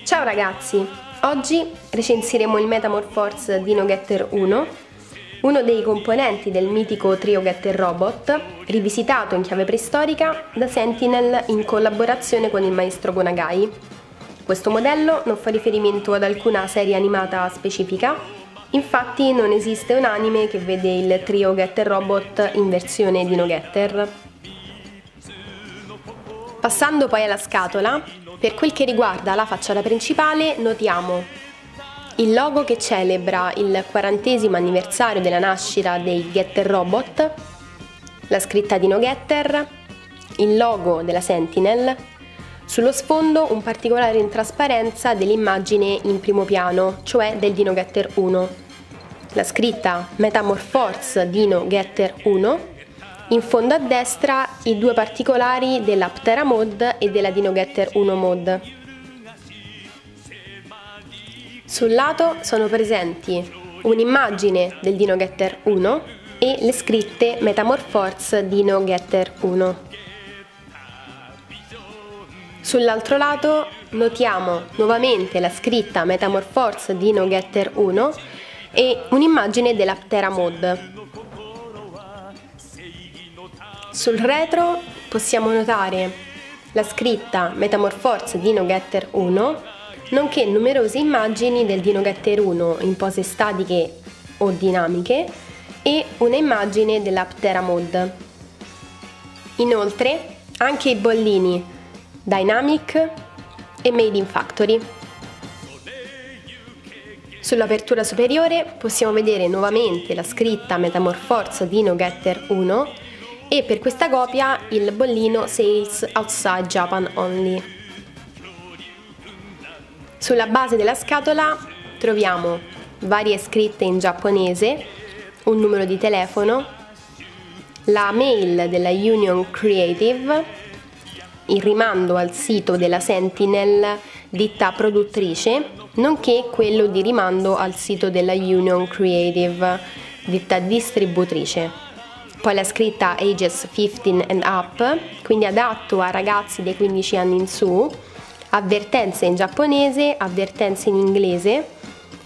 Ciao ragazzi, oggi recensiremo il Metamorph Force Dino Getter 1, uno dei componenti del mitico trio Getter Robot, rivisitato in chiave preistorica da Sentinel in collaborazione con il maestro Go Nagai. Questo modello non fa riferimento ad alcuna serie animata specifica, infatti non esiste un anime che vede il trio Getter Robot in versione Dino Getter. Passando poi alla scatola, per quel che riguarda la facciata principale notiamo il logo che celebra il 40° anniversario della nascita dei Getter Robot, la scritta Dino Getter, il logo della Sentinel, sullo sfondo un particolare in trasparenza dell'immagine in primo piano, cioè del Dino Getter 1, la scritta Metamorph Force Dino Getter 1, in fondo a destra i due particolari della Ptera Mod e della Dino Getter 1 Mod. Sul lato sono presenti un'immagine del Dino Getter 1 e le scritte Metamorph Force Dino Getter 1. Sull'altro lato notiamo nuovamente la scritta Metamorph Force Dino Getter 1 e un'immagine della Ptera Mod. Sul retro possiamo notare la scritta Metamorph Force Dino Getter 1, nonché numerose immagini del Dino Getter 1 in pose statiche o dinamiche e una immagine della Ptera Mod. Inoltre anche i bollini Dynamic e Made in Factory. Sull'apertura superiore possiamo vedere nuovamente la scritta Metamorph Force Dino Getter 1 e per questa copia il bollino Sales Outside Japan Only. Sulla base della scatola troviamo varie scritte in giapponese, un numero di telefono, la mail della Union Creative, il rimando al sito della Sentinel, ditta produttrice, nonché quello di rimando al sito della Union Creative, ditta distributrice. Poi la scritta Ages 15 and Up, quindi adatto a ragazzi dei 15 anni in su, avvertenze in giapponese, avvertenze in inglese,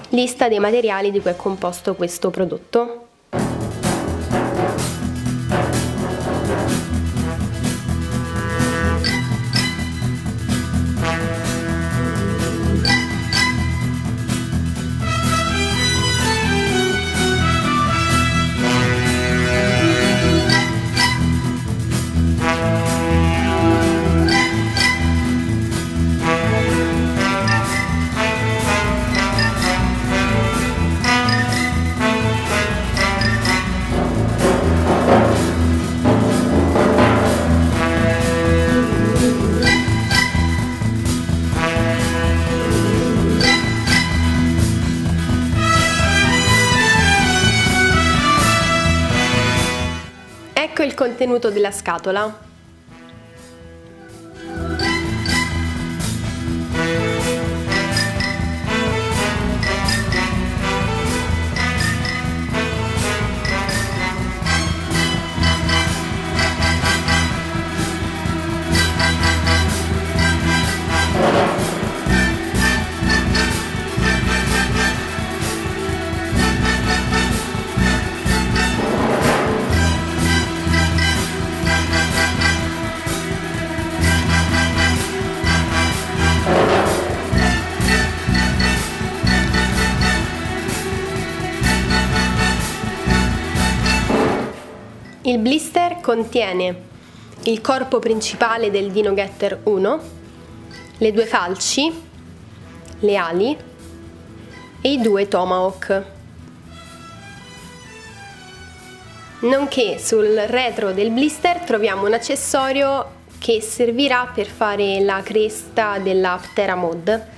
lista dei materiali di cui è composto questo prodotto. Ecco il contenuto della scatola. Il blister contiene il corpo principale del Dino Getter 1, le due falci, le ali e i due tomahawk. Nonché sul retro del blister troviamo un accessorio che servirà per fare la cresta della Ptera Mod.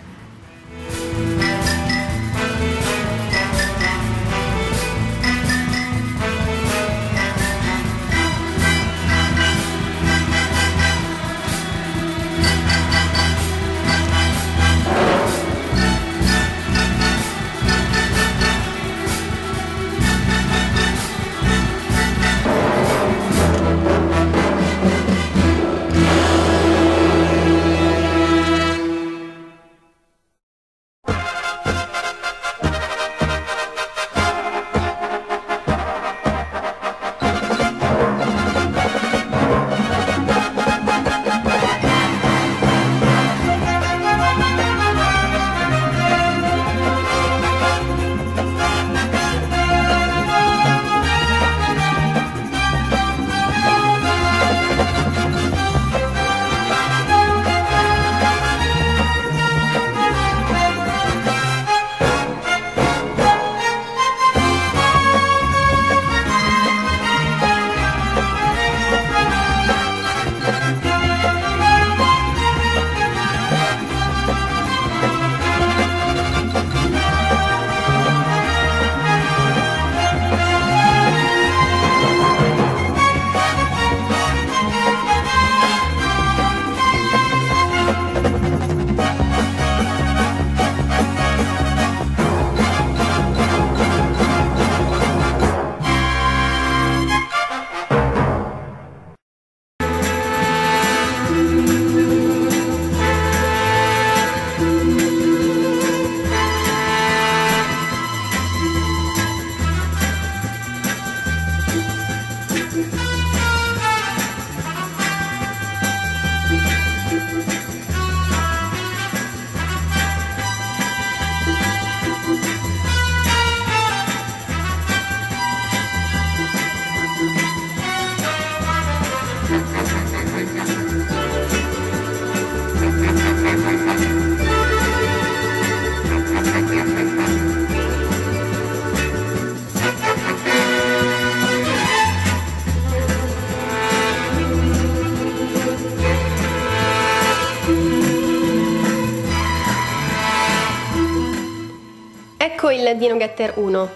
Ecco il DinoGetter 1.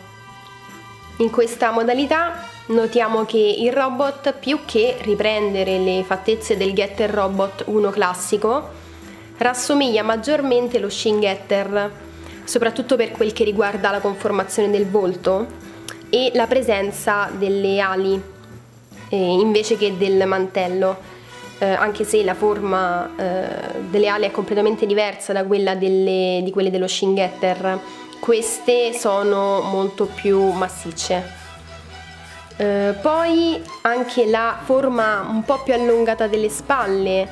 In questa modalità notiamo che il robot, più che riprendere le fattezze del Getter Robot 1 classico, rassomiglia maggiormente allo Shin Getter, soprattutto per quel che riguarda la conformazione del volto e la presenza delle ali invece che del mantello, anche se la forma delle ali è completamente diversa da quella di quelle dello Shin Getter. Queste sono molto più massicce. Poi anche la forma un po' più allungata delle spalle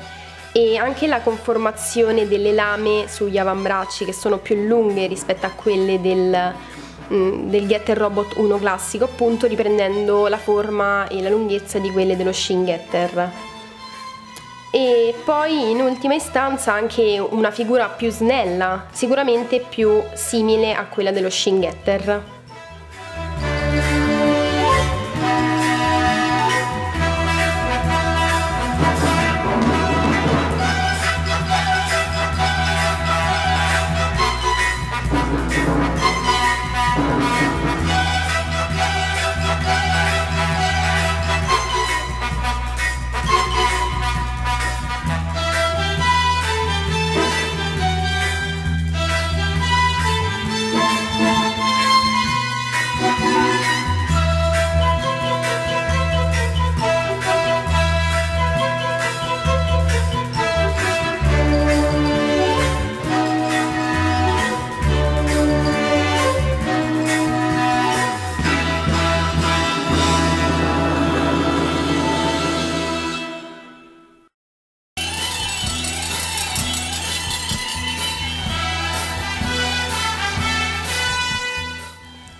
e anche la conformazione delle lame sugli avambracci, che sono più lunghe rispetto a quelle del Getter Robot 1 classico, appunto riprendendo la forma e la lunghezza di quelle dello Shin Getter. E poi in ultima istanza anche una figura più snella, sicuramente più simile a quella dello Shin Getter.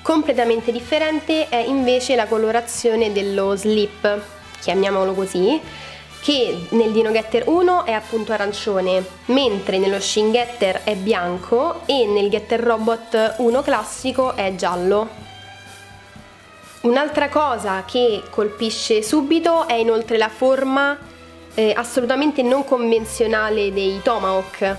Completamente differente è invece la colorazione dello slip, chiamiamolo così, che nel DinoGetter 1 è appunto arancione, mentre nello Shin Getter è bianco e nel Getter Robot 1 classico è giallo. Un'altra cosa che colpisce subito è inoltre la forma assolutamente non convenzionale dei Tomahawk,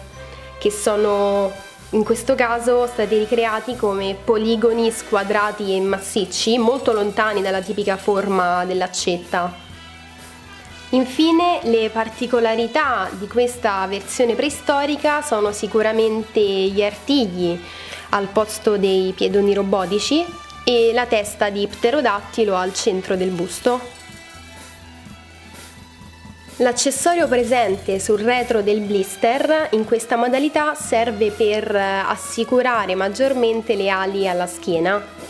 che sono in questo caso stati ricreati come poligoni squadrati e massicci, molto lontani dalla tipica forma dell'accetta. Infine, le particolarità di questa versione preistorica sono sicuramente gli artigli al posto dei piedoni robotici e la testa di pterodattilo al centro del busto. L'accessorio presente sul retro del blister in questa modalità serve per assicurare maggiormente le ali alla schiena.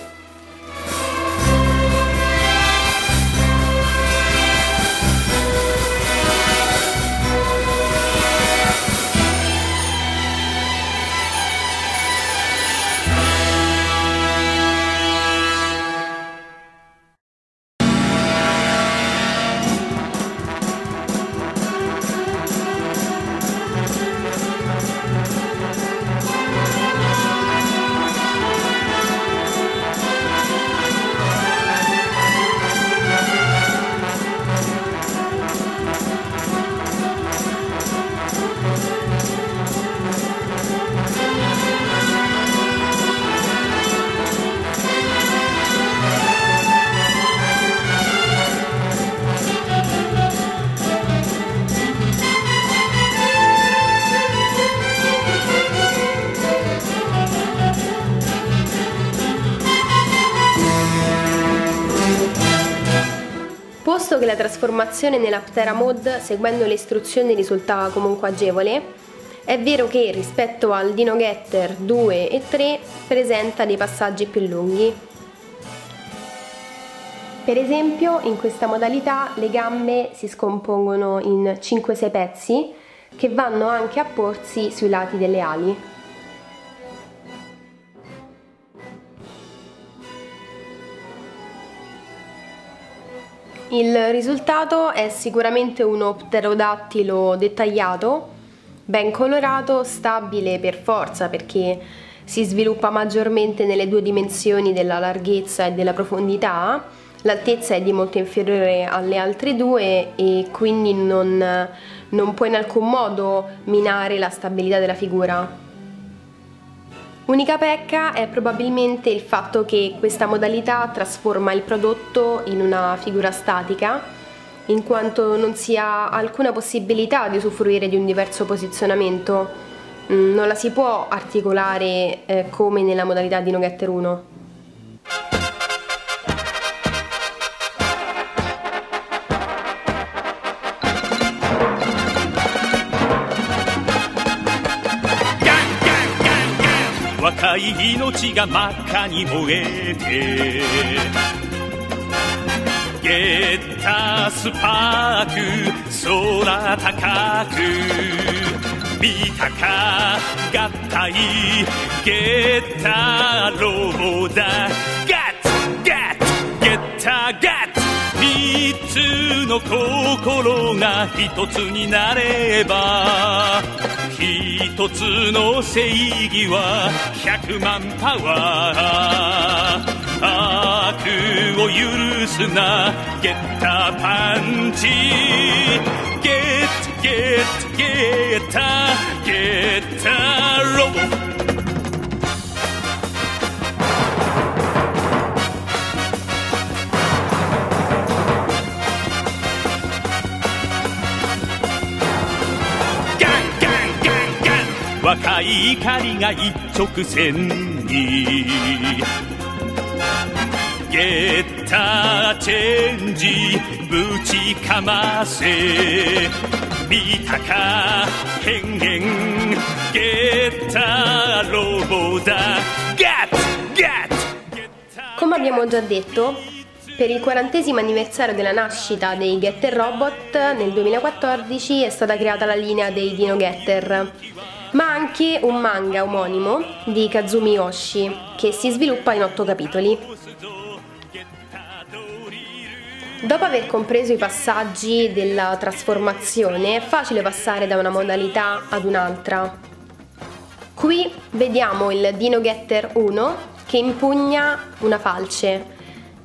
Posto che la trasformazione nella Ptera Mode seguendo le istruzioni risultava comunque agevole, è vero che rispetto al DinoGetter 2 e 3 presenta dei passaggi più lunghi. Per esempio, in questa modalità le gambe si scompongono in 5-6 pezzi che vanno anche a porsi sui lati delle ali. Il risultato è sicuramente uno pterodattilo dettagliato, ben colorato, stabile per forza perché si sviluppa maggiormente nelle due dimensioni della larghezza e della profondità. L'altezza è di molto inferiore alle altre due e quindi non può in alcun modo minare la stabilità della figura. Unica pecca è probabilmente il fatto che questa modalità trasforma il prodotto in una figura statica, in quanto non si ha alcuna possibilità di usufruire di un diverso posizionamento. Non la si può articolare come nella modalità Dino Getter 1. Wakai inochi ga makka ni moete Getta spark sora takaku Mita ka gattai Getta robo da Gat! Gat! Getta gat! 三つの心が一つになれば一つの正義は100万パワー悪を許すなゲッターパンチゲッゲッゲッターゲッターロボ若い怒りが一直線にゲッターチェンジぶちかませ見たか変幻ゲッターロボだガッツガッツ Come abbiamo già detto, per il 40° anniversario della nascita dei Getter Robot nel 2014 è stata creata la linea dei Dino Getter, ma anche un manga omonimo di Kazumi Oshii che si sviluppa in 8 capitoli. Dopo aver compreso i passaggi della trasformazione è facile passare da una modalità ad un'altra. Qui vediamo il Dino Getter 1 che impugna una falce.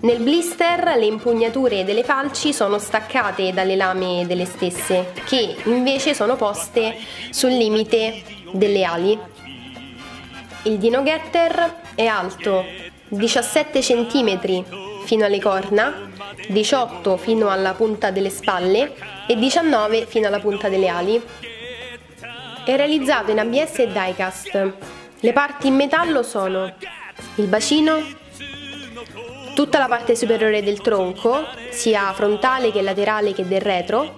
Nel blister le impugnature delle falci sono staccate dalle lame delle stesse, che invece sono poste sul limite delle ali. Il Dino Getter è alto 17 cm fino alle corna, 18 fino alla punta delle spalle e 19 fino alla punta delle ali. È realizzato in ABS e diecast. Le parti in metallo sono il bacino, tutta la parte superiore del tronco, sia frontale che laterale che del retro,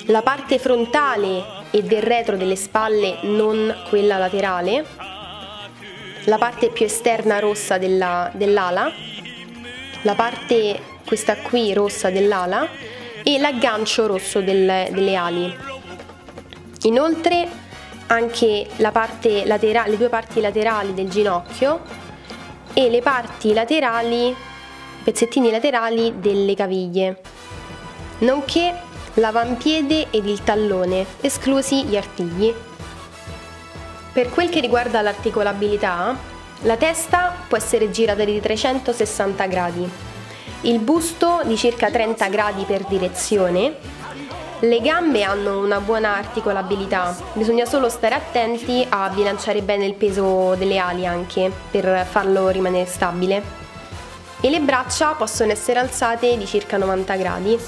la parte frontale e del retro delle spalle, non quella laterale, la parte più esterna rossa dell'ala, la parte questa qui rossa dell'ala e l'aggancio rosso delle ali. Inoltre anche la parte laterale, le due parti laterali del ginocchio e le parti laterali, pezzettini laterali delle caviglie, nonché l'avampiede ed il tallone, esclusi gli artigli. Per quel che riguarda l'articolabilità, la testa può essere girata di 360 gradi, il busto di circa 30 gradi per direzione, le gambe hanno una buona articolabilità, bisogna solo stare attenti a bilanciare bene il peso delle ali anche per farlo rimanere stabile, e le braccia possono essere alzate di circa 90 gradi.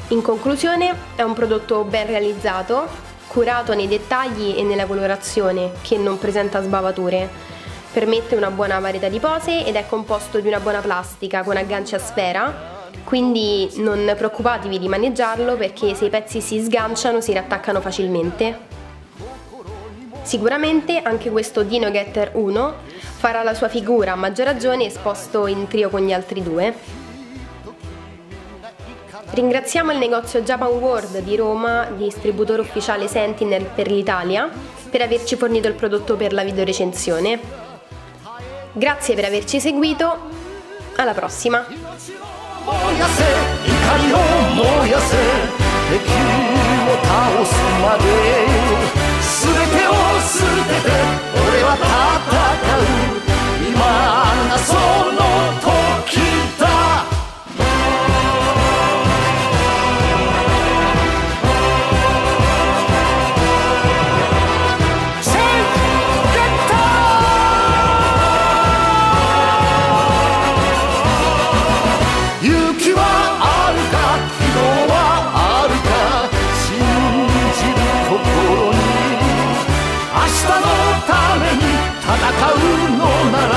In conclusione, è un prodotto ben realizzato, curato nei dettagli e nella colorazione, che non presenta sbavature. permette una buona varietà di pose ed è composto di una buona plastica con agganci a sfera, quindi non preoccupatevi di maneggiarlo perché se i pezzi si sganciano si riattaccano facilmente. Sicuramente anche questo Dino Getter 1 farà la sua figura a maggior ragione esposto in trio con gli altri due. Ringraziamo il negozio Japan World di Roma, distributore ufficiale Sentinel per l'Italia, per averci fornito il prodotto per la videorecensione. Grazie per averci seguito, alla prossima! 全てを捨てて俺は戦う今がその時だ勇気はあるか希望はあるか信じる心に明日のために戦うのなら